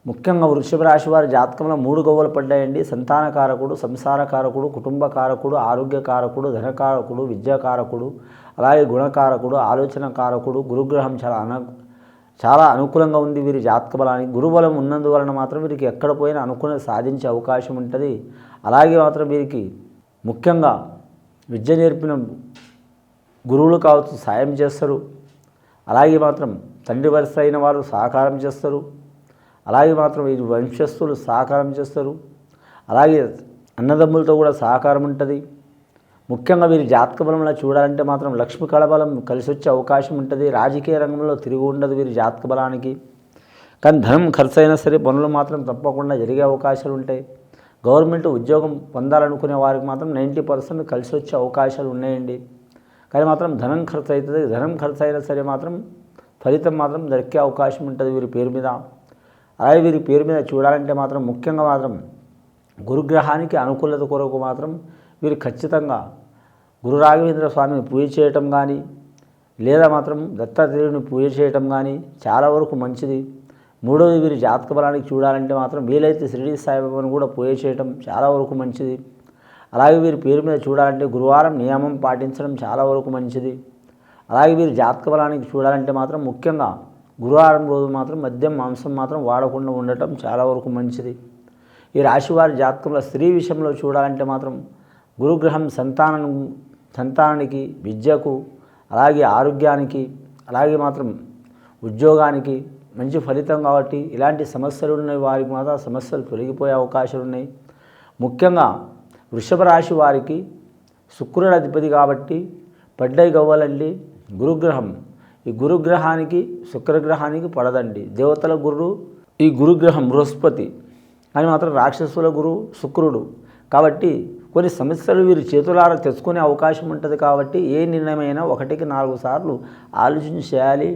ముఖ్యంగా వృషభ రాశి వారి జాతకంలో 3 గవ్వలు పడ్డాయండి. సంతానకారకుడు, సంసారకారకుడు, కుటుంబకారకుడు, ఆరోగ్యకారకుడు, ధనకారకుడు, విద్యాకారకుడు, అలాగే గుణకారకుడు, ఆలోచనకారకుడు. గురుగ్రహం చాలా అనుకూలంగా ఉంది వీరి జాతక బలానికి. గురుబలం ఉన్నందువలన మాత్రం వీరికి ఎక్కడ పోయినా అనుకున్నది సాధించే అవకాశం ఉంటుంది. అలాగే మాత్రం వీరికి ముఖ్యంగా విద్య నేర్పిన గురువులు కావచ్చు సాయం చేస్తారు. అలాగే మాత్రం తండ్రి వరుస అయిన వారు సహకారం చేస్తారు. అలాగే మాత్రం వీరి వంశస్థులు సహకారం చేస్తారు. అలాగే అన్నదమ్ములతో కూడా సహకారం ఉంటుంది. ముఖ్యంగా వీరి జాతక బలంలో చూడాలంటే మాత్రం లక్ష్మి కళబలం కలిసి వచ్చే అవకాశం ఉంటుంది. రాజకీయ రంగంలో తిరిగి ఉండదు వీరి జాతక బలానికి. కానీ ధనం ఖర్చు అయినా సరే పనులు మాత్రం తప్పకుండా జరిగే అవకాశాలు ఉంటాయి. గవర్నమెంట్ ఉద్యోగం పొందాలనుకునే వారికి మాత్రం 90% కలిసి వచ్చే అవకాశాలు ఉన్నాయండి. కానీ మాత్రం ధనం ఖర్చు అవుతుంది. ధనం ఖర్చు అయినా సరే మాత్రం ఫలితం మాత్రం దక్కే అవకాశం ఉంటుంది వీరి పేరు మీద. అలాగే వీరి పేరు మీద చూడాలంటే మాత్రం ముఖ్యంగా మాత్రం గురుగ్రహానికి అనుకూలత కొరకు మాత్రం వీరు ఖచ్చితంగా గురు రాఘవేంద్ర స్వామిని పూజ చేయటం కానీ లేదా మాత్రం దత్తాత్రేయుని పూజ చేయటం కానీ చాలా వరకు మంచిది. మూడవది వీరి జాతక బలానికి చూడాలంటే మాత్రం వీలైతే షిరిడి సాయిబాబాను కూడా పూజ చేయటం చాలా వరకు మంచిది. అలాగే వీరి పేరు మీద చూడాలంటే గురువారం నియమం పాటించడం చాలా వరకు మంచిది. అలాగే వీరి జాతక బలానికి చూడాలంటే మాత్రం ముఖ్యంగా గురువారం రోజు మాత్రం మద్యం మాంసం మాత్రం వాడకుండా ఉండటం చాలా వరకు మంచిది. ఈ రాశివారి జాతకంలో స్త్రీ విషయంలో చూడాలంటే మాత్రం గురుగ్రహం సంతానానికి, విద్యకు, అలాగే ఆరోగ్యానికి, అలాగే మాత్రం ఉద్యోగానికి మంచి ఫలితం కాబట్టి ఇలాంటి సమస్యలు ఉన్నాయి వారికి మాత్రం సమస్యలు తొలగిపోయే అవకాశాలు ఉన్నాయి. ముఖ్యంగా వృషభ రాశి వారికి శుక్రుడు అధిపతి కాబట్టి పడ్డాయి గవ్వలండి గురుగ్రహం. ఈ గురుగ్రహానికి శుక్రగ్రహానికి పడదండి. దేవతల గురుడు ఈ గురుగ్రహం బృహస్పతి, కానీ మాత్రం రాక్షసుల గురువు శుక్రుడు. కాబట్టి కొన్ని సమస్యలు వీరు చేతులారా తెచ్చుకునే అవకాశం ఉంటుంది. కాబట్టి ఏ నిర్ణయమైనా 1కి 4 సార్లు ఆలోచించి చేయాలి.